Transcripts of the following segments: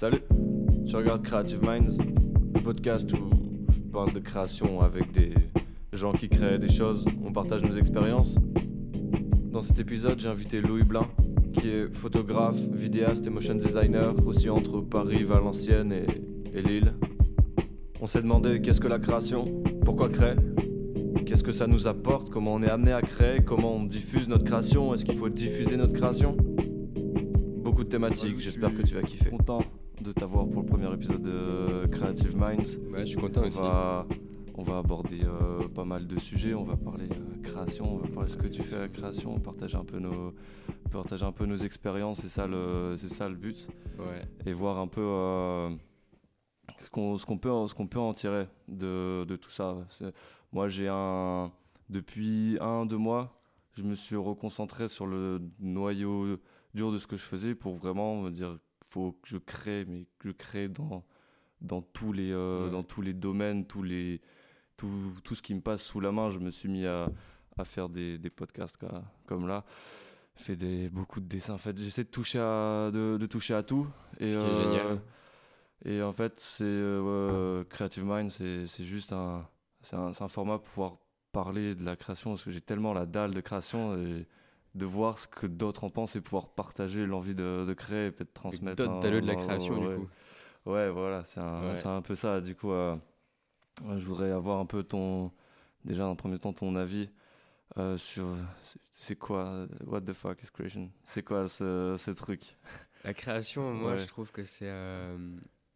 Salut, tu regardes Creative Minds, le podcast où je parle de création avec des gens qui créent des choses, on partage nos expériences. Dans cet épisode, j'ai invité Louis Blin, qui est photographe, vidéaste et motion designer, aussi entre Paris, Valenciennes et Lille. On s'est demandé qu'est-ce que la création, pourquoi créer, qu'est-ce que ça nous apporte, comment on est amené à créer, comment on diffuse notre création, est-ce qu'il faut diffuser notre création. Beaucoup de thématiques, j'espère que tu vas kiffer. Content de t'avoir pour le premier épisode de Creative Minds. Ouais, je suis content aussi. On va aborder pas mal de sujets, on va parler création, on va parler de ce que tu fais à la création, partager un peu nos expériences, c'est ça le but. Ouais. Et voir un peu ce qu'on peut en tirer de tout ça. Moi depuis 1-2 mois, je me suis reconcentré sur le noyau dur de ce que je faisais pour vraiment me dire faut que je crée, mais que je crée dans tous les domaines, tout ce qui me passe sous la main. Je me suis mis à faire des podcasts comme là, beaucoup de dessins. En fait, j'essaie de toucher à tout. Et, Ce qui est génial. Et en fait, Creative Mind, c'est juste c'est un format pour pouvoir parler de la création, parce que j'ai tellement la dalle de création et de voir ce que d'autres en pensent et pouvoir partager l'envie de créer et peut-être transmettre D'autres daleux de la création, ouais. du coup. Ouais, voilà, c'est un peu ça. Du coup, je voudrais avoir un peu déjà dans un premier temps ton avis sur c'est quoi, what the fuck is creation? C'est quoi ce truc? La création, moi, Ouais. je trouve que c'est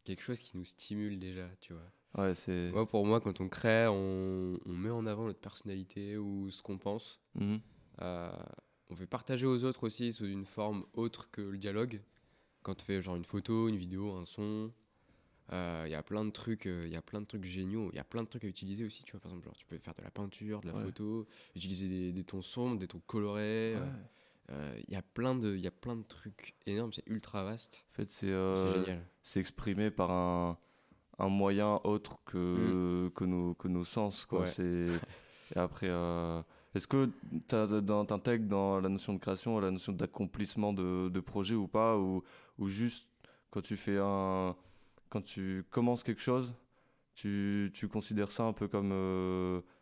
quelque chose qui nous stimule déjà, tu vois. Ouais, c'est... Moi, pour moi, quand on crée, on met en avant notre personnalité ou ce qu'on pense. Mhm. On fait partager aux autres aussi sous une forme autre que le dialogue. Quand tu fais genre une photo, une vidéo, un son, il y a plein de trucs, géniaux. Il y a plein de trucs à utiliser aussi, tu vois. Par exemple, genre, tu peux faire de la peinture, de la photo, utiliser des tons sombres, des tons colorés. Il y a plein de trucs énormes, c'est ultra vaste. En fait, C'est génial. c'est exprimé par un moyen autre que nos sens, quoi. Ouais. Et après, est-ce que t'intègres dans la notion de création la notion d'accomplissement de projet ou pas, ou juste quand quand tu commences quelque chose, tu considères ça un peu comme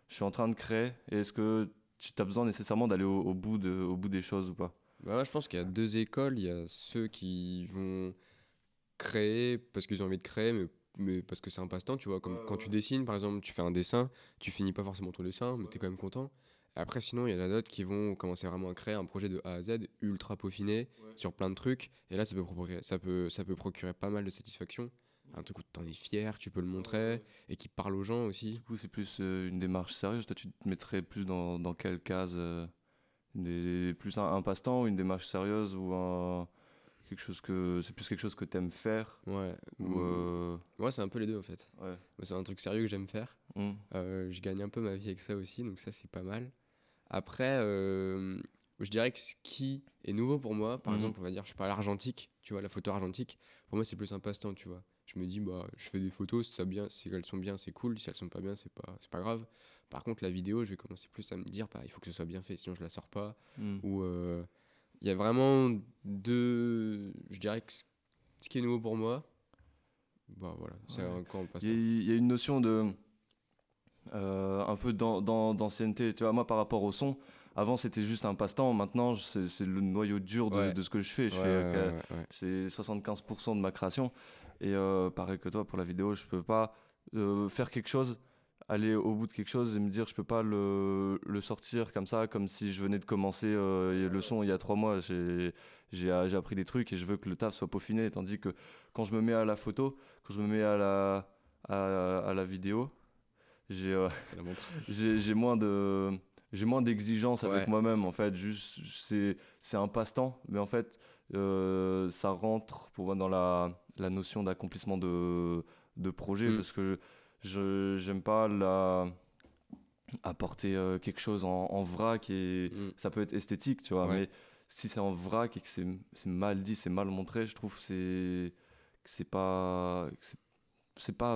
je suis en train de créer, et est-ce que tu as besoin nécessairement d'aller au bout des choses ou pas? Bah ouais, je pense qu'il y a deux écoles. Il y a ceux qui vont créer parce qu'ils ont envie de créer, mais parce que c'est un passe-temps, tu vois. Comme quand tu dessines, par exemple, tu fais un dessin, tu finis pas forcément ton dessin, mais tu es quand même content. Après, sinon, il y en a d'autres qui vont commencer vraiment à créer un projet de A à Z, ultra peaufiné, sur plein de trucs. Et là, ça peut procurer pas mal de satisfaction. Un truc où t'en es fier, tu peux le montrer, et qui parle aux gens aussi. Du coup, c'est plus une démarche sérieuse. Toi, tu te mettrais plus dans quelle case plus un passe-temps ou une démarche sérieuse, ou c'est plus quelque chose que t'aimes faire, Ouais. ou Moi, c'est un peu les deux, en fait. ouais. Moi, c'est un truc sérieux que j'aime faire. Mm. Je gagne un peu ma vie avec ça aussi, donc ça, c'est pas mal. Après, je dirais que ce qui est nouveau pour moi, par exemple, on va dire, je parle argentique, tu vois, la photo argentique, pour moi, c'est plus un passe-temps, tu vois. Je me dis, bah, je fais des photos, si elles sont bien, c'est cool, si elles sont pas bien, c'est pas grave. Par contre, la vidéo, je vais commencer plus à me dire, bah, il faut que ce soit bien fait, sinon je la sors pas. Mm. Ou il y a vraiment je dirais que ce qui est nouveau pour moi, bah voilà, c'est encore un passe-temps. Il y a une notion de un peu d'ancienneté. Tu vois, moi, par rapport au son, avant c'était juste un passe-temps. Maintenant, c'est le noyau dur de ce que je fais. C'est 75% de ma création. Et pareil que toi, pour la vidéo, je peux pas faire quelque chose, aller au bout de quelque chose et me dire je peux pas le sortir comme ça, comme si je venais de commencer le son il y a 3 mois. J'ai appris des trucs et je veux que le taf soit peaufiné. Tandis que quand je me mets à la photo, quand je me mets à la vidéo, C'est la montre. j'ai moins d'exigences avec Ouais. moi-même, en fait. Juste, c'est un passe-temps, mais en fait, ça rentre pour moi dans la notion d'accomplissement de projet, parce que j'aime pas apporter quelque chose en vrac, et ça peut être esthétique, tu vois, mais si c'est en vrac et que c'est mal dit, c'est mal montré, je trouve que c'est pas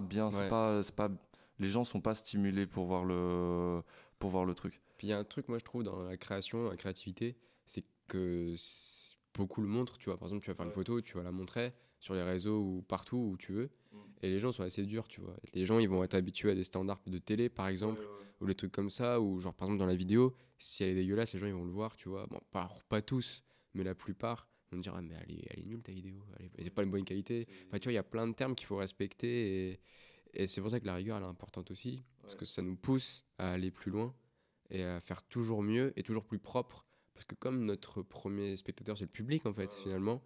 bien, c'est pas les gens sont pas stimulés pour voir le truc. Puis il y a un truc, moi, je trouve, dans la création, la créativité, c'est que beaucoup le montrent, tu vois. Par exemple, tu vas faire une photo, tu vas la montrer. sur les réseaux ou partout où tu veux. Et les gens sont assez durs, tu vois. Les gens, ils vont être habitués à des standards de télé, par exemple, ou des trucs comme ça, ou genre, par exemple, dans la vidéo, si elle est dégueulasse, les gens, ils vont le voir, tu vois. Bon, pas tous, mais la plupart vont me dire, ah, mais elle est nulle ta vidéo, elle est pas une bonne qualité. Enfin, tu vois, il y a plein de termes qu'il faut respecter, et c'est pour ça que la rigueur, elle est importante aussi, parce que ça nous pousse à aller plus loin, et à faire toujours mieux, et toujours plus propre. Parce que comme notre premier spectateur, c'est le public, en fait, finalement,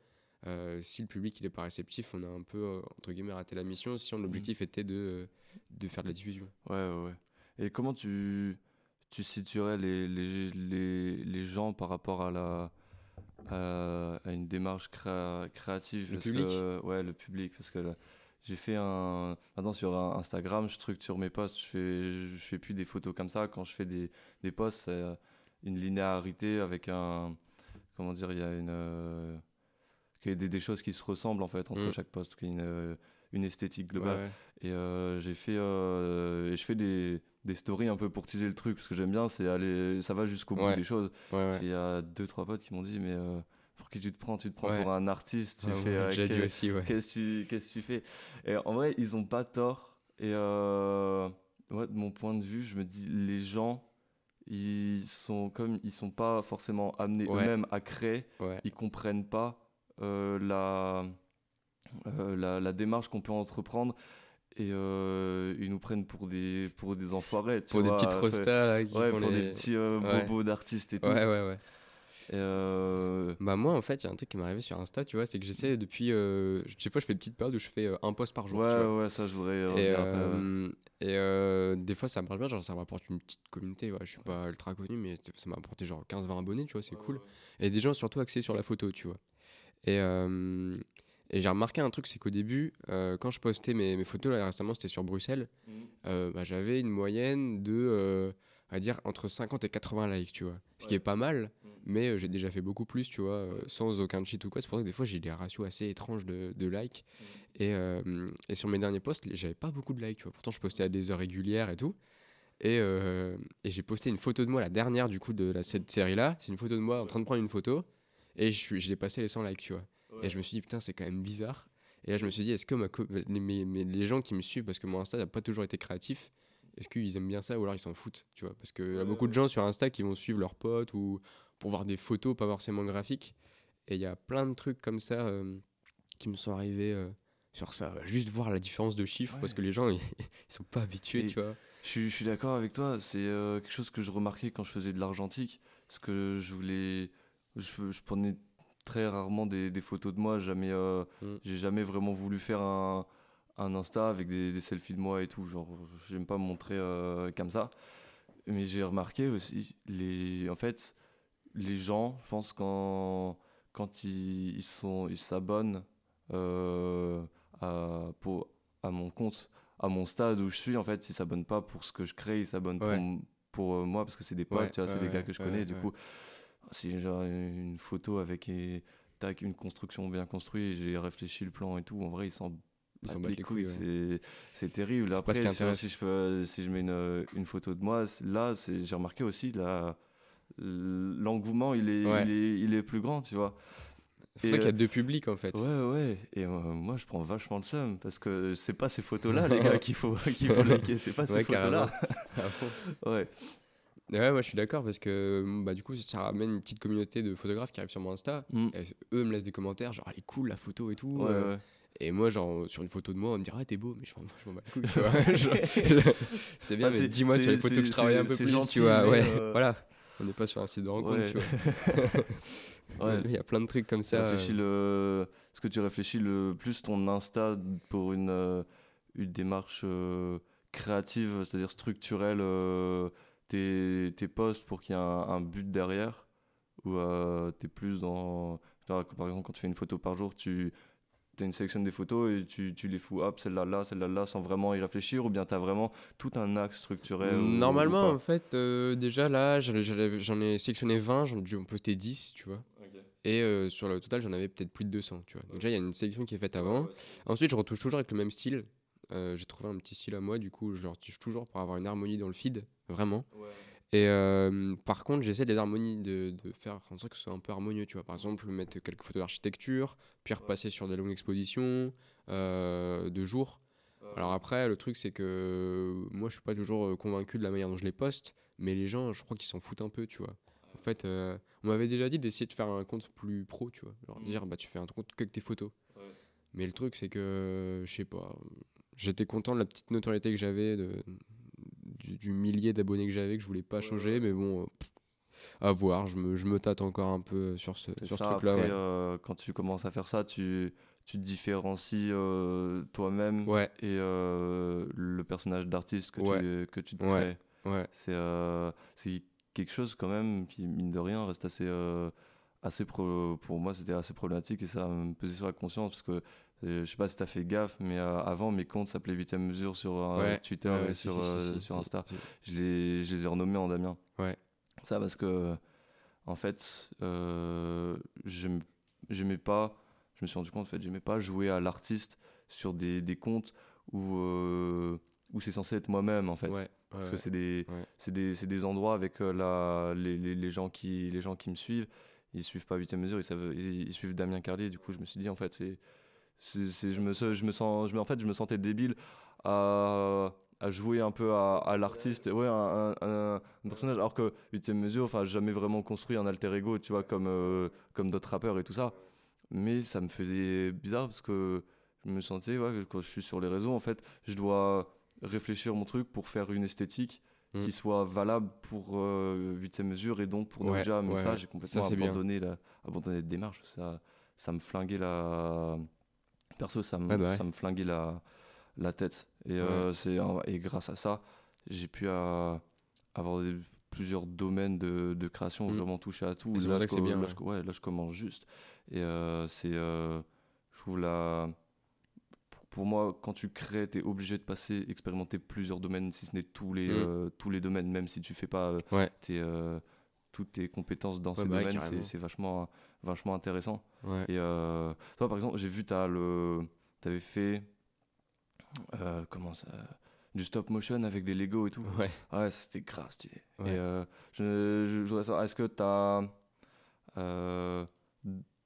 si le public il est pas réceptif, on a un peu entre guillemets raté la mission. Si l'objectif était de faire de la diffusion. Ouais. Et comment tu situerais les gens par rapport à une démarche créative? Le public. Ouais, le public. Parce que là, j'ai fait maintenant sur Instagram, je structure mes posts. Je fais plus des photos comme ça. Quand je fais des posts, c'est une linéarité avec un. Comment dire? Il y a qu'il y ait des choses qui se ressemblent en fait entre chaque post, qu'il y ait une esthétique globale. Ouais. Et et je fais des stories un peu pour teaser le truc parce que j'aime bien, c'est aller, ça va jusqu'au bout des choses. Il y a 2-3 potes qui m'ont dit, mais pour qui tu te prends pour un artiste, tu fais j'ai dit aussi, qu'est-ce que tu fais? Et en vrai, ils ont pas tort. Et de mon point de vue, je me dis, les gens, ils sont pas forcément amenés eux-mêmes à créer, ils comprennent pas la démarche qu'on peut entreprendre, et ils nous prennent pour des enfoirés, pour des petites rostas pour des petits bobos d'artistes et tout. Ouais. Et Bah moi en fait il y a un truc qui m'est arrivé sur Insta, tu vois, c'est que j'essaie depuis des fois je fais des petites périodes où je fais un post par jour, tu vois. Ça je voudrais des fois ça marche bien, genre ça m'apporte une petite communauté, je suis pas ultra connu mais ça m'a apporté genre 15-20 abonnés, tu vois, c'est cool. Et des gens surtout axés sur la photo, tu vois. Et j'ai remarqué un truc, c'est qu'au début, quand je postais mes photos, là récemment c'était sur Bruxelles, j'avais une moyenne de, à dire, entre 50 et 80 likes, tu vois. Ce qui est pas mal, mais j'ai déjà fait beaucoup plus, tu vois, sans aucun cheat ou quoi. C'est pour ça que des fois j'ai des ratios assez étranges de likes. Et sur mes derniers posts, j'avais pas beaucoup de likes, tu vois. Pourtant je postais à des heures régulières et tout. Et j'ai posté une photo de moi, la dernière du coup de cette série-là. C'est une photo de moi en train de prendre une photo. Et je l'ai passé les 100 likes, tu vois. Et je me suis dit, putain, c'est quand même bizarre. Et là, je me suis dit, est-ce que les gens qui me suivent, parce que mon Insta n'a pas toujours été créatif, est-ce qu'ils aiment bien ça ou alors ils s'en foutent, tu vois? Parce qu'il y a beaucoup de gens sur Insta qui vont suivre leurs potes ou pour voir des photos, pas forcément graphiques. Et il y a plein de trucs comme ça qui me sont arrivés sur ça. Juste voir la différence de chiffres, parce que les gens, ils sont pas habitués, tu vois. Je suis d'accord avec toi. C'est quelque chose que je remarquais quand je faisais de l'argentique. Parce que je prenais très rarement des photos de moi. J'ai jamais vraiment voulu faire un Insta avec des selfies de moi et tout. Genre, j'aime pas me montrer comme ça. Mais j'ai remarqué aussi, en fait, les gens, je pense, quand ils s'abonnent à mon compte, à mon stade où je suis, en fait, ils s'abonnent pas pour ce que je crée, ils s'abonnent pour moi, parce que c'est des potes, tu vois, c'est des gars que je connais. Du coup, c'est genre une photo avec une construction bien construite, j'ai réfléchi le plan et tout. En vrai, ils s'en battent les couilles. C'est terrible. Après, si je mets une photo de moi, là, j'ai remarqué aussi l'engouement, il est plus grand, tu vois. C'est pour ça qu'il y a deux publics en fait. Ouais. Et moi, je prends vachement le seum parce que c'est pas ces photos-là, les gars, qu'il faut liker. C'est pas ces photos-là. Ouais, moi je suis d'accord parce que du coup ça ramène une petite communauté de photographes qui arrivent sur mon Insta. Et eux me laissent des commentaires genre elle est cool la photo et tout. Et moi genre sur une photo de moi on me dit ah t'es beau, mais je m'en bats les couilles, tu vois. C'est bien, mais dis-moi sur les photos que je travaille un peu plus, gentil, tu vois. Voilà, on n'est pas sur un site de rencontre, tu vois. Il y a plein de trucs comme ça. Est-ce que tu réfléchis le plus ton Insta pour une démarche créative, c'est-à-dire structurelle, tes posts pour qu'il y ait un but derrière, ou t'es plus dans, par exemple, quand tu fais une photo par jour, tu as une sélection des photos et tu les fous, hop, celle-là là, sans vraiment y réfléchir, ou bien tu as vraiment tout un axe structurel? Normalement, en fait, déjà là, j'en ai sélectionné 20, j'en ai dû en poster 10, tu vois. Et sur le total, j'en avais peut-être plus de 200, tu vois. Donc déjà, il y a une sélection qui est faite avant. Ensuite, je retouche toujours avec le même style. J'ai trouvé un petit style à moi, du coup, je le retouche toujours pour avoir une harmonie dans le feed, vraiment. Et par contre, j'essaie de les harmonies de faire en sorte que ce soit un peu harmonieux, tu vois. Par exemple, mettre quelques photos d'architecture, puis repasser sur des longues expositions de jour. Alors après, le truc, c'est que moi, je suis pas toujours convaincu de la manière dont je les poste, mais les gens, je crois qu'ils s'en foutent un peu, tu vois. En fait, on m'avait déjà dit d'essayer de faire un compte plus pro, tu vois. Genre dire, bah, tu fais un compte que avec tes photos. Mais le truc, c'est que, je sais pas, j'étais content de la petite notoriété que j'avais, du millier d'abonnés que j'avais, que je voulais pas changer, mais bon, à voir, je me tâte encore un peu sur C'est sur ce ça, truc-là, après, ouais. quand tu commences à faire ça, tu te différencies toi-même Ouais, et le personnage d'artiste ouais, que tu te ouais, crées. ouais. C'est quelque chose quand même qui, mine de rien, reste pour moi, c'était assez problématique et ça me pesait sur la conscience parce que je sais pas si t'as fait gaffe, mais avant, mes comptes s'appelaient 8ème mesure sur Ouais, Twitter ouais, et ouais, si, si, si, si, sur si, Insta. si. Je les ai renommés en Damien. Ouais, Ça parce que en fait, j'aimais pas, je me suis rendu compte, en fait, j'aimais pas jouer à l'artiste sur des comptes où c'est censé être moi-même, en fait. ouais, ouais, Parce que ouais, ouais. c'est des endroits avec les gens qui me suivent. Ils suivent pas 8ème mesure, ils suivent Damien Carlier. Du coup, je me suis dit, en fait, en fait, je me sentais débile à jouer un peu à l'artiste, ouais, un personnage, alors que 8ème mesure, enfin, j'ai jamais vraiment construit un alter ego, tu vois, comme d'autres rappeurs et tout ça. Mais ça me faisait bizarre parce que je me sentais, ouais, que quand je suis sur les réseaux, en fait, je dois réfléchir mon truc pour faire une esthétique Hmm. qui soit valable pour 8ème mesure et donc pour No Ouais, Jam. Mais ouais, ça, ouais. j'ai Ça, complètement c'est bien. abandonné la démarche. Ça me flinguait perso, Ouais, bah ouais. ça me flinguait la tête. Ouais. Et grâce à ça, j'ai pu avoir plusieurs domaines de création, Hmm. vraiment toucher à tout. Et c'est pour ça que c'est bien, ouais. Ouais, là, je commence juste. Et je trouve pour moi, quand tu crées, tu es obligé de expérimenter plusieurs domaines, si ce n'est Hmm. tous les domaines, même si tu fais pas Ouais, tes, toutes tes compétences dans ouais, ces bah ouais, domaines, carrément. c'est vachement intéressant. Ouais, Et toi, par exemple, j'ai vu, t'avais fait comment ça, du stop motion avec des Lego et tout. ouais, Ouais, c'était grave stylé. Et ouais. je voudrais savoir, est-ce que euh,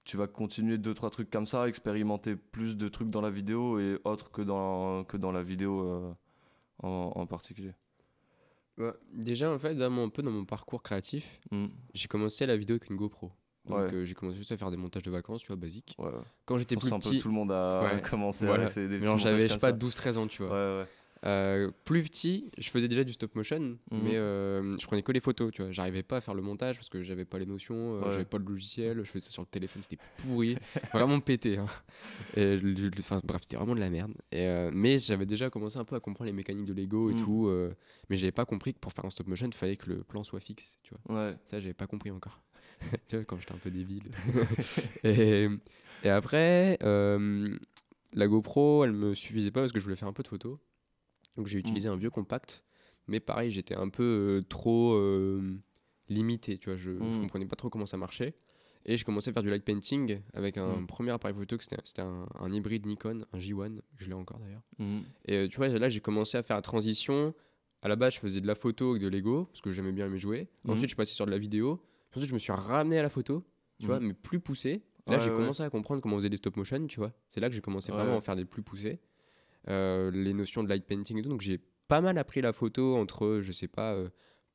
tu vas continuer deux trois trucs comme ça, expérimenter plus de trucs dans la vidéo et autres que dans la vidéo en particulier. Bah, déjà, en fait, un peu dans mon parcours créatif, Hmm. j'ai commencé la vidéo avec une GoPro. Donc, Ouais, j'ai commencé juste à faire des montages de vacances, tu vois, basiques. ouais. Quand Je j'étais pense que plus c'est un peu petit, tout le monde a ouais, commencé avec voilà. des Mais petits genre, montages j'avais, je sais comme pas, ça. 12 13 ans, tu Ouais, vois. ouais. Plus petit, je faisais déjà du stop motion, mais Mhm. je prenais que les photos, tu vois. J'arrivais pas à faire le montage parce que j'avais pas les notions, Ouais. j'avais pas le logiciel, je faisais ça sur le téléphone, c'était pourri, vraiment pété, hein. Et enfin, bref, c'était vraiment de la merde. Et, mais j'avais déjà commencé un peu à comprendre les mécaniques de Lego et Hmm. tout, mais j'avais pas compris que pour faire un stop motion, il fallait que le plan soit fixe, tu vois. Ouais. Ça, j'avais pas compris encore. Tu vois, quand j'étais un peu débile. et, et après, la GoPro, elle me suffisait pas parce que je voulais faire un peu de photos. Donc j'ai Hmm. utilisé un vieux compact. Mais pareil, j'étais un peu trop limité, tu vois. Je Hmm. comprenais pas trop comment ça marchait. Et je commençais à faire du light painting avec Hmm. un premier appareil photo, que c'était un hybride Nikon, un J1, je l'ai encore d'ailleurs. Hmm. Et tu vois, là, j'ai commencé à faire la transition. À la base, je faisais de la photo avec de Lego, parce que j'aimais bien les jouer. Hmm. Ensuite, je suis passé sur de la vidéo. Ensuite, je me suis ramené à la photo, tu vois, Hmm. mais plus poussé. Et Ouais, là, j'ai ouais. commencé à comprendre comment on faisait des stop motion, tu vois. C'est là que j'ai commencé vraiment à Ouais. en faire des plus poussés. Les notions de light painting et tout. Donc, j'ai pas mal appris la photo entre, je sais pas,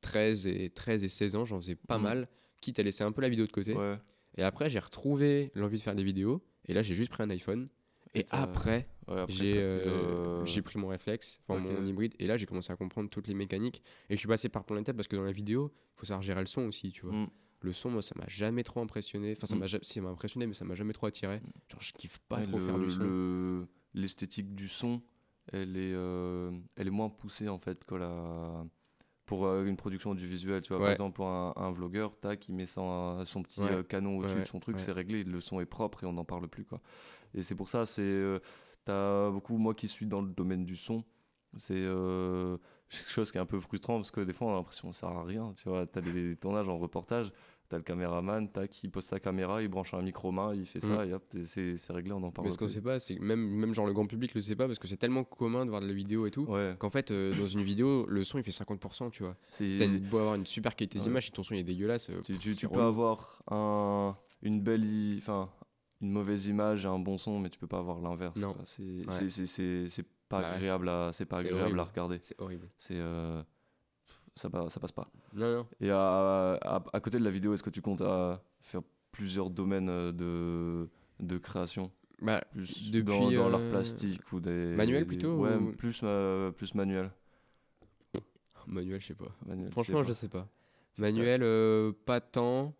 13 et 16 ans. J'en faisais pas Hmm. mal, quitte à laisser un peu la vidéo de côté. Ouais. Et après, j'ai retrouvé l'envie de faire des vidéos. Et là, j'ai juste pris un iPhone. Et Et après, ouais, après, j'ai t'as pris le. j'ai pris mon réflexe, enfin Ok. mon hybride. Et là, j'ai commencé à comprendre toutes les mécaniques. Et je suis passé par plein d'étapes parce que dans la vidéo, il faut savoir gérer le son aussi, tu vois. Hmm. Le son, moi, ça m'a jamais trop impressionné. Enfin, Hmm. si, ça m'a impressionné, mais ça m'a jamais trop attiré. Genre, je kiffe pas Ouais, trop faire du son. l'esthétique du son, elle est moins poussée en fait pour une production audiovisuelle. Tu vois, par Ouais, exemple, pour un vlogueur, tac, il met son petit ouais, canon ouais, au-dessus de ouais, son truc, ouais. c'est réglé, le son est propre et on n'en parle plus, quoi. Et c'est pour ça, t'as beaucoup, moi qui suis dans le domaine du son, c'est quelque chose qui est un peu frustrant parce que des fois on a l'impression que ça sert à rien. Tu vois, t'as des tournages en reportage, t'as le caméraman, tac, il pose sa caméra, il branche un micro main, il fait ça, et hop, c'est réglé, on en parle. Mais ce qu'on sait pas, c'est que même genre le grand public le sait pas parce que c'est tellement commun de voir de la vidéo et tout Ouais, qu'en fait dans une vidéo le son il fait 50%, tu vois. Si t'as c'est... beau avoir une super qualité Ouais. d'image, si ton son il est dégueulasse, Tu c'est peux relou. avoir une belle, enfin, une mauvaise image et un bon son, mais tu peux pas avoir l'inverse. Non. Quoi. Ouais. C'est pas Ouais. agréable c'est pas C'est agréable horrible. à regarder. C'est horrible. Ça passe pas. Non. Et à côté de la vidéo, est-ce que tu comptes à faire plusieurs domaines de création, Bah, plus depuis dans l'art plastique ou des manuel plutôt ouais, ou... plus manuel. Manuel, je sais pas. Manuel, tu sais Franchement, pas. je sais pas. C'est Manuel, pas tant.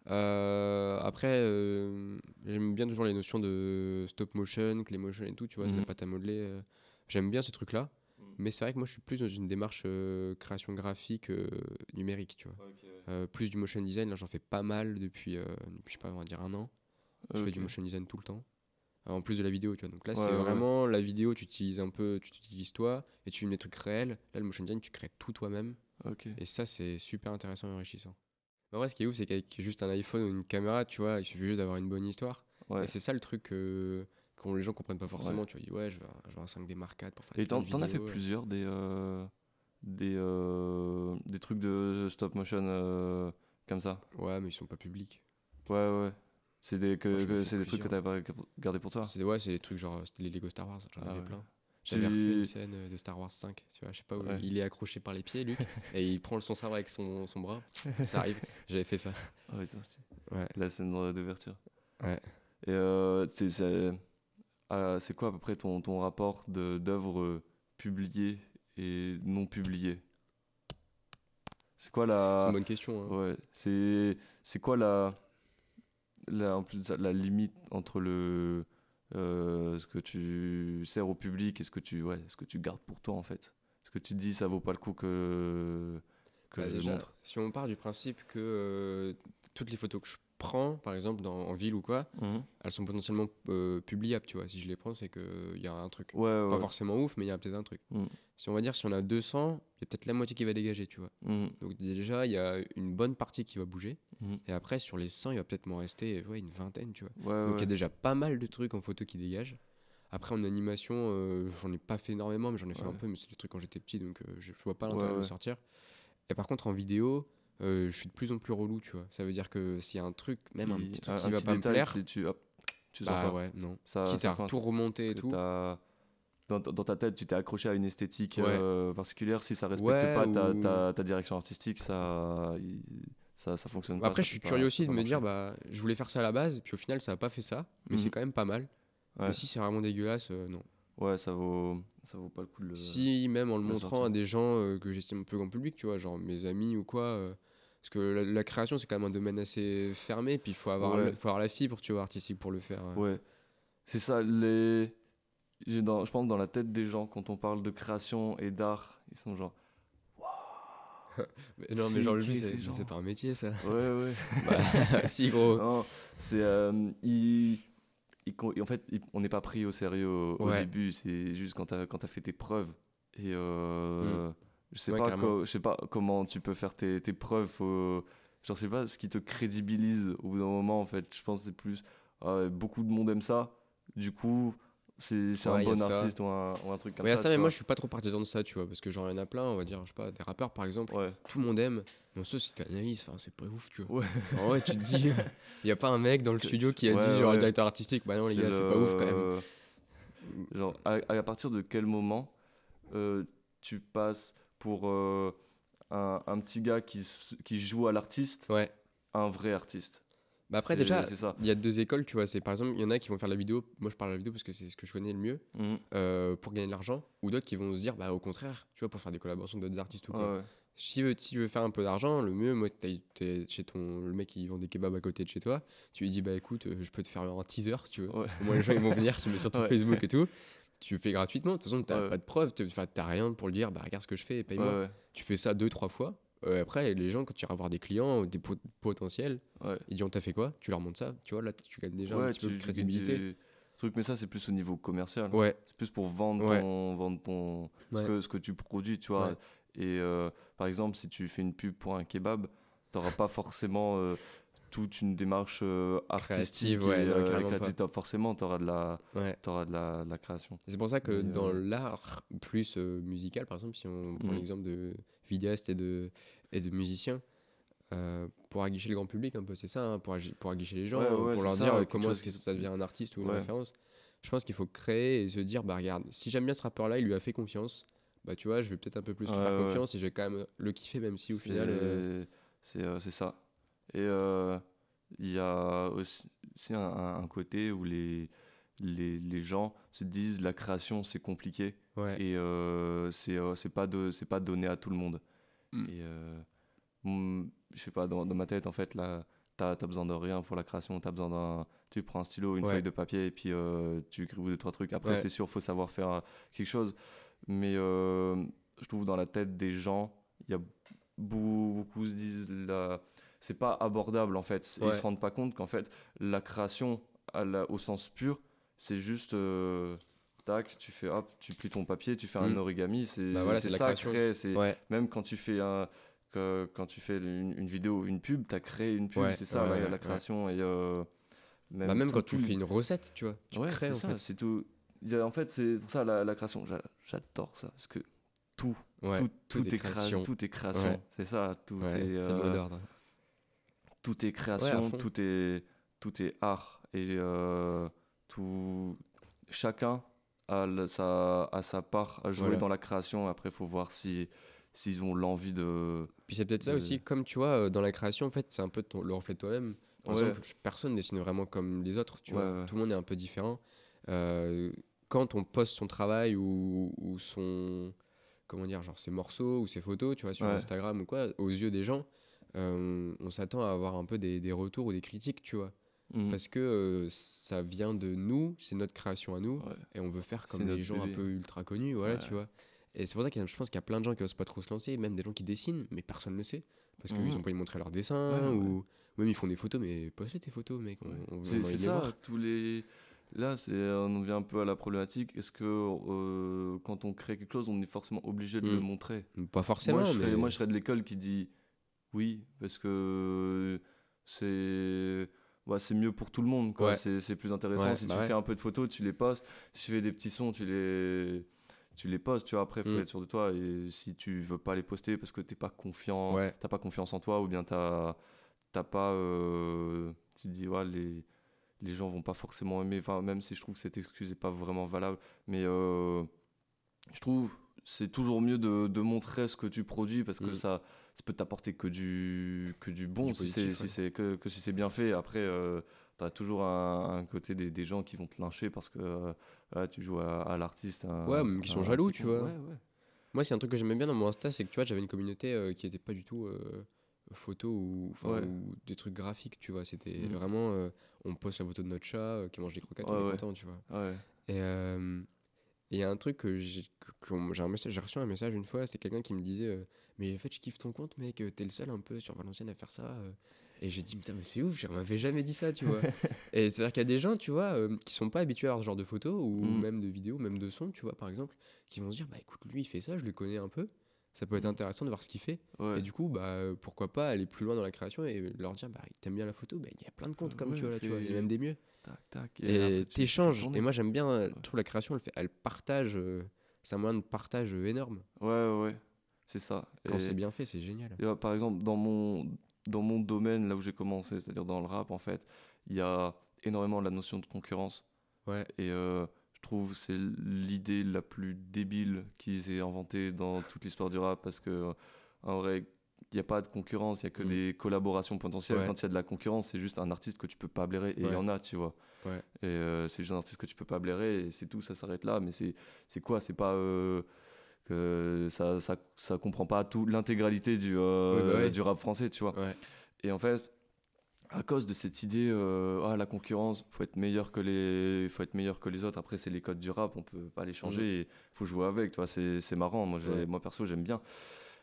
Après, j'aime bien toujours les notions de stop motion, clay motion et tout, tu vois, c'est la Mhm. pâte à modeler. J'aime bien ces trucs-là. Mhm. Mais c'est vrai que moi, je suis plus dans une démarche création graphique numérique, tu vois. Plus du motion design, là, j'en fais pas mal depuis, je sais pas, on va dire 1 an. Je fais du Ok. motion design tout le temps. En plus de la vidéo, tu vois. Donc là, Ouais, c'est ouais. vraiment la vidéo, tu t'utilises toi et tu filmes des trucs réels. Là, le motion design, tu crées tout toi-même. Ok. Et ça, c'est super intéressant et enrichissant. En vrai, ce qui est ouf, c'est qu'avec juste un iPhone ou une caméra, tu vois, il suffit juste d'avoir une bonne histoire. Ouais. Et c'est ça le truc que les gens comprennent pas forcément. Ouais. Tu vois, ils disent, ouais, je veux un 5D Mark IV pour faire Et plein de t'en as fait vidéos. plusieurs des trucs de stop motion comme ça. Ouais, mais ils sont pas publics. Ouais. C'est des, Moi, j'en ai fait c'est des trucs que plusieurs. t'as pas gardé pour toi. C'est des trucs genre, c'était les Lego Star Wars, j'en Ah avais ouais. plein. J'avais Tu- refait une scène de Star Wars 5, tu vois, je sais pas où Ouais. il est accroché par les pieds, Luke, et il prend son sabre avec son bras. Ça arrive, j'avais fait ça. Ah ouais, c'est un style. Ouais. La scène d'ouverture. Ouais. Et c'est quoi à peu près ton rapport d'œuvres publiées et non publiées? C'est quoi C'est la... une bonne question. Hein. Ouais, c'est quoi en plus, la limite entre ce que tu sers au public et ce que tu gardes pour toi en fait? Ce que tu te dis ça vaut pas le coup que Bah, je le déjà, montre. si on part du principe que toutes les photos que je prends, par exemple en ville ou quoi, Mhm. elles sont potentiellement publiables, tu vois. Si je les prends, c'est qu'il y a un truc. Ouais. Pas forcément ouf, mais il y a peut-être un truc. Mhm. Si on va dire, si on a 200, il y a peut-être la moitié qui va dégager, tu vois. Mhm. Donc déjà, il y a une bonne partie qui va bouger. Mhm. Et après, sur les 100, il va peut-être m'en rester une vingtaine, tu vois. Ouais, Donc il y ouais. a déjà pas mal de trucs en photo qui dégagent. Après, en animation, j'en ai pas fait énormément, mais j'en ai fait un Ouais. peu, mais c'est des trucs quand j'étais petit, donc je vois pas Ouais, l'intérêt de ouais. le sortir. Et par contre, en vidéo, je suis de plus en plus relou, tu vois. Ça veut dire que s'il y a un truc, même un petit truc qui va petit pas me détail, plaire, si tu sors bah pas. ouais, non. Ça Quitte à coince. tout remonter et Parce que tout. dans ta tête, tu t'es accroché à une esthétique Ouais. particulière. Si ça respecte Ouais, pas ou- ta direction artistique, ça fonctionne pas. Après, ça je suis peut curieux pas- aussi ça de peut me pas dire, marcher. bah, je voulais faire ça à la base, puis au final, ça a pas fait ça, mais Mhm. c'est quand même pas mal. Ouais. Mais si c'est vraiment dégueulasse, non. Ouais, ça vaut pas le coup de le. Si, même en le le montrant sortir. à des gens que j'estime un peu grand public, tu vois, genre mes amis ou quoi. Parce que la création, c'est quand même un domaine assez fermé, puis il faut avoir, Ouais. faut avoir la fibre, tu vois, artistique pour le faire. Ouais. C'est ça, je pense dans la tête des gens, quand on parle de création et d'art, ils sont genre. Mais non, mais C'est genre, le qui but, ces c'est gens pas un métier, ça. Ouais. Bah, si, gros. Non, c'est. En fait, on n'est pas pris au sérieux au Ouais. début, c'est juste quand t'as fait tes preuves. Et Ouais, carrément. je sais pas comment tu peux faire tes preuves. Genre, je sais pas ce qui te crédibilise au bout d'un moment, en fait. Je pense que c'est plus. Beaucoup de monde aime ça. Du coup, c'est un Ouais, y a bon ça. artiste ou un truc comme Ouais, y a ça. ça, Tu mais moi, vois. je suis pas trop partisan de ça, tu vois, parce que genre, il y en a plein, on va dire, je sais pas, des rappeurs, par exemple, Ouais. tout le monde aime. Mais en soi, si t'analyses, c'est pas ouf, tu vois. Ouais. En vrai, tu te dis, il y a pas un mec dans le studio qui a Ouais, dit, genre, ouais. directeur artistique, bah non, les gars, c'est pas ouf quand même. Genre, à partir de quel moment tu passes pour un petit gars qui joue à l'artiste Ouais. à un vrai artiste? Bah après, C'est- déjà, c'est ça. il y a deux écoles, tu vois. C'est par exemple, il y en a qui vont faire la vidéo. Moi, je parle de la vidéo parce que c'est ce que je connais le mieux Mhm. pour gagner de l'argent. Ou d'autres qui vont se dire, bah au contraire, tu vois, pour faire des collaborations d'autres artistes ou quoi. Ouais. Si tu veux faire un peu d'argent, le mieux, moi, t'es chez le mec qui vend des kebabs à côté de chez toi. Tu lui dis, bah écoute, je peux te faire un teaser si tu veux. Ouais. Au moins, les gens, ils vont venir, tu mets sur ton Ouais. Facebook et tout. Tu le fais gratuitement. De toute façon, t'as Ouais. pas de preuves, t'as rien pour le dire, bah regarde ce que je fais et paye-moi. Ouais. Tu fais ça 2-3 fois. Après, les gens, quand tu iras voir des clients, des potentiels, Ouais. ils disent on t'a fait quoi? Tu leur montres ça, tu vois, là tu gagnes déjà un Ouais, petit peu de crédibilité. truc, mais ça, c'est plus au niveau commercial. Ouais, C'est plus pour vendre Ouais. ce que tu produis, tu vois. Ouais. Et par exemple, si tu fais une pub pour un kebab, t'auras pas forcément toute une démarche artistique Créative, ouais, non, et carrément créative. pas. Forcément, t'auras Ouais. de la création. C'est pour ça que Mais, dans l'art plus musical, par exemple, si on prend Mhm. l'exemple de vidéastes et de musiciens, pour aguicher le grand public un peu, c'est ça, hein, pour aguicher les gens, Ouais, pour c'est leur ça, dire quelque comment chose est-ce que qui- ça devient un artiste ou une Ouais. référence. Je pense qu'il faut créer et se dire, bah regarde, si j'aime bien ce rappeur-là, il lui a fait confiance, bah tu vois, je vais peut-être un peu plus lui faire Ouais, ouais. confiance et je vais quand même le kiffer, même si au final... C'est ça. Et il y a aussi un côté où les gens se disent la création c'est compliqué Ouais. et c'est pas donné à tout le monde. Mm. Et je sais pas, dans ma tête en fait, là, t'as besoin de rien pour la création, t'as besoin tu prends un stylo, une Ouais. feuille de papier et puis tu écris deux, trois trucs. Après, Ouais. c'est sûr, faut savoir faire quelque chose. Mais je trouve dans la tête des gens, il y a beaucoup se disent c'est pas abordable en fait. Ouais. Ils se rendent pas compte qu'en fait la création au sens pur, c'est juste tac, tu fais hop, tu plies ton papier, tu fais un Mm. origami, Bah voilà, c'est c'est la ça création. créer. C'est Ouais. même quand tu fais quand tu fais une vidéo, une pub, t'as créé une pub, Ouais, c'est ça ouais, la ouais. création et Bah même quand tu tout- fais une recette, tu vois, tu ouais, crées c'est en ça, fait. c'est tout. En fait, c'est pour ça la création, j'adore ça parce que tout Ouais, tout est création. tout est création, Ouais. c'est ça, tout Ouais, est c'est le mot d'ordre. tout est Ouais, à création, fond. tout est art et tout chacun a sa part à jouer Voilà. dans la création. Après, faut voir s'ils ont l'envie de Puis c'est peut-être ça de- aussi, comme tu vois, dans la création, en fait, c'est un peu le reflet de toi-même. Par Ouais. exemple, personne dessine vraiment comme les autres, tu Ouais, vois. ouais. Tout le monde est un peu différent. Quand on poste son travail ou comment dire, genre ses morceaux ou ses photos, tu vois, sur Ouais. Instagram ou quoi, aux yeux des gens, on s'attend à avoir un peu des retours ou des critiques, tu vois. Mhm. Parce que ça vient de nous, c'est notre création à nous, Ouais. et on veut faire C'est comme les notre gens un bébé. peu ultra connus, voilà, Ouais. tu vois. Et c'est pour ça que je pense qu'il y a plein de gens qui osent pas trop se lancer, même des gens qui dessinent, mais personne ne le sait. Parce qu'ils Mhm. ont pas envie de montrer leurs dessins, Ouais, ou même ils font des photos, mais poste tes photos, mec, Ouais. on a C'est envie de les ça, voir. là, on en vient un peu à la problématique. Est-ce que quand on crée quelque chose, on est forcément obligé de le Mm. montrer? Pas forcément, mais... Moi, je serais de l'école qui dit oui, parce que c'est c'est mieux pour tout le monde, quoi. Ouais. C'est plus intéressant. Ouais, Si bah tu ouais. fais un peu de photos, tu les postes. Si tu fais des petits sons, tu les postes. Tu vois, après, il faut Mm. être sûr de toi. Et si tu veux pas les poster parce que t'es pas confiant, Ouais. t'as pas confiance en toi, ou bien t'as pas. Tu te dis, ouais, les gens vont pas forcément aimer. Enfin, même si je trouve que cette excuse est pas vraiment valable. Mais je trouve c'est toujours mieux de montrer ce que tu produis parce que Mm. ça peut t'apporter que du bon Du positif, si c'est que si c'est bien fait. Après, t'as toujours un côté des gens qui vont te lyncher parce que voilà, tu joues à l'artiste. Ouais, même qui sont jaloux, petit tu con. vois. Ouais, ouais. Moi, c'est un truc que j'aimais bien dans mon Insta, c'est que tu vois, j'avais une communauté qui était pas du tout photo Ouais. ou des trucs graphiques, tu vois. C'était Mhm. vraiment, on poste la photo de notre chat qui mange des croquettes, on Ouais, est ouais. content, tu vois. Ouais. Et il y a un truc j'ai reçu un message une fois, c'était quelqu'un qui me disait mais en fait je kiffe ton compte mec, t'es le seul un peu sur Valenciennes à faire ça. Et j'ai dit putain mais c'est ouf, on m'avait jamais dit ça, tu vois. Et c'est à dire qu'il y a des gens, tu vois, qui sont pas habitués à ce genre de photos ou Mhm. même de vidéos, même de sons, tu vois, par exemple, qui vont se dire bah écoute lui il fait ça, je le connais un peu, ça peut être Mhm. intéressant de voir ce qu'il fait. Ouais. Et du coup bah pourquoi pas aller plus loin dans la création et leur dire bah t'aimes bien la photo, bah il y a plein de comptes comme Ouais, tu vois là, tu vois, il y fais- a même des mieux. Tac, tac. Et après, tu fais t'échanges. tourner. Et moi, j'aime bien, je trouve la création, elle partage. C'est un moyen de partage énorme. Ouais. C'est ça. Quand Et- c'est bien fait, c'est génial. Et, par exemple, dans mon domaine, là où j'ai commencé, c'est-à-dire dans le rap, en fait, il y a énormément la notion de concurrence. Ouais. Et je trouve que c'est l'idée la plus débile qu'ils aient inventée dans toute l'histoire du rap parce que, en vrai, il n'y a pas de concurrence, il n'y a que Mm. des collaborations potentielles. Ouais. Quand il y a de la concurrence, c'est juste un artiste que tu peux pas blairer. Et il y Ouais. en a, tu vois. Ouais. Et c'est juste un artiste que tu peux pas blairer et c'est tout, ça s'arrête là. Mais c'est quoi? C'est pas. Que ça comprend pas tout l'intégralité Oui, bah ouais. du rap français, tu vois. Ouais. Et en fait, à cause de cette idée, la concurrence, faut être meilleur que les autres. Après, c'est les codes du rap, on peut pas les changer. Et faut jouer avec, tu vois. C'est marrant. Ouais. Moi perso, j'aime bien.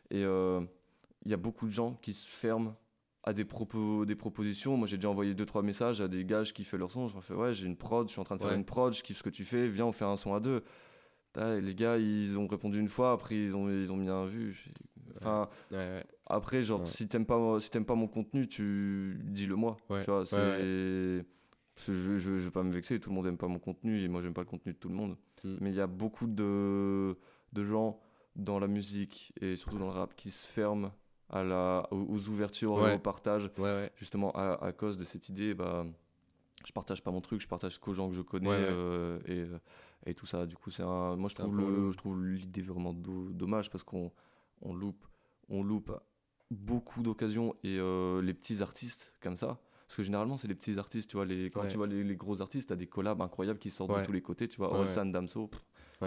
Et il y a beaucoup de gens qui se ferment à des propositions. Moi, j'ai déjà envoyé 2-3 messages à des gars qui font leur son. Je leur fais ouais, j'ai une prod, je suis en train de faire Ouais. une prod, je kiffe ce que tu fais. Viens, on fait un son à deux. Ah, et les gars, ils ont répondu une fois, après ils ont mis un vu. Enfin, après, genre, si t'aimes pas mon contenu, dis-le moi. Tu vois, parce que je vais pas me vexer, tout le monde aime pas mon contenu et moi j'aime pas le contenu de tout le monde. Mais il y a beaucoup de gens dans la musique et surtout dans le rap qui se ferment aux ouvertures et au partage, justement à cause de cette idée, je partage pas mon truc, je partage qu'aux gens que je connais et tout ça. Du coup, moi je trouve l'idée vraiment dommage parce qu'on loupe beaucoup d'occasions et les petits artistes comme ça. Parce que généralement, c'est les petits artistes, tu vois, quand tu vois les gros artistes, t'as des collabs incroyables qui sortent de tous les côtés, tu vois, Orelsan, Damso,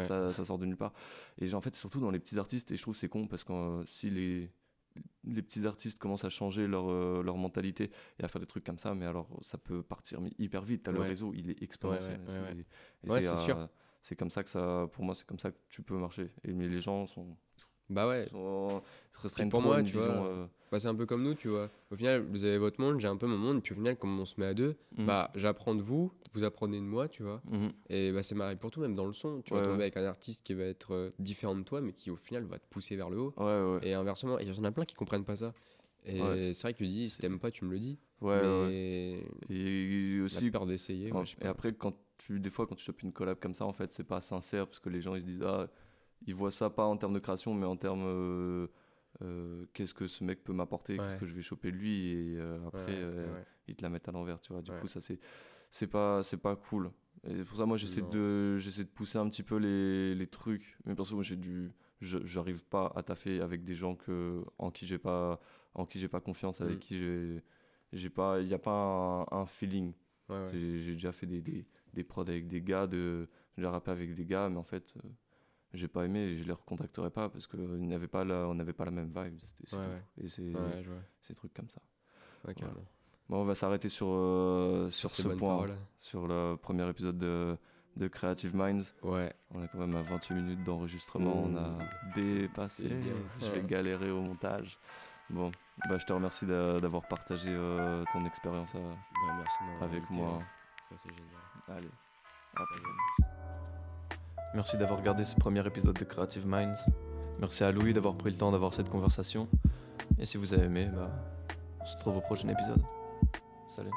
ça sort de nulle part. Et en fait, c'est surtout dans les petits artistes, et je trouve que c'est con, parce que si les petits artistes commencent à changer leur mentalité et à faire des trucs comme ça, mais alors ça peut partir hyper vite, t'as le réseau, il est exponentiel. C'est sûr. C'est comme ça pour moi, c'est comme ça que tu peux marcher. Mais les gens sont... se restreignent pour moi, tu vois. C'est un peu comme nous, tu vois. Au final, vous avez votre monde, j'ai un peu mon monde, et puis au final, comme on se met à deux, j'apprends de vous apprenez de moi, tu vois. Et c'est pareil pour tout, même dans le son. Tu vas tomber avec un artiste qui va être différent de toi, mais qui au final va te pousser vers le haut. Et inversement, il y en a plein qui comprennent pas ça. Et c'est vrai que tu dis, si t'aimes pas, tu me le dis. Et aussi la peur d'essayer. Et après, des fois, quand tu chopes une collab comme ça, en fait, c'est pas sincère, parce que les gens, ils se disent, ils voient ça pas en termes de création, mais en termes qu'est-ce que ce mec peut m'apporter, qu'est-ce que je vais choper de lui, et après ils te la mettent à l'envers, tu vois. Du coup, ça c'est pas cool. Et pour ça, moi, j'essaie de pousser un petit peu les trucs. Mais perso, moi, j'arrive pas à taffer avec des gens en qui j'ai pas confiance, avec qui il y a pas un feeling. J'ai déjà fait des prods avec des gars, j'ai rappé avec des gars, mais en fait j'ai pas aimé et je les recontacterai pas parce qu'on n'avait pas la même vibe. Et c'est des trucs comme ça. Bon, on va s'arrêter sur ce point, sur le premier épisode de Creative Minds. On est quand même à 28 minutes d'enregistrement, on a dépassé. Je vais galérer au montage. Bon, je te remercie d'avoir partagé ton expérience avec moi. Ça, c'est génial. Allez, à plus. Merci d'avoir regardé ce premier épisode de Creative Minds. Merci à Louis d'avoir pris le temps d'avoir cette conversation. Et si vous avez aimé, on se retrouve au prochain épisode. Salut.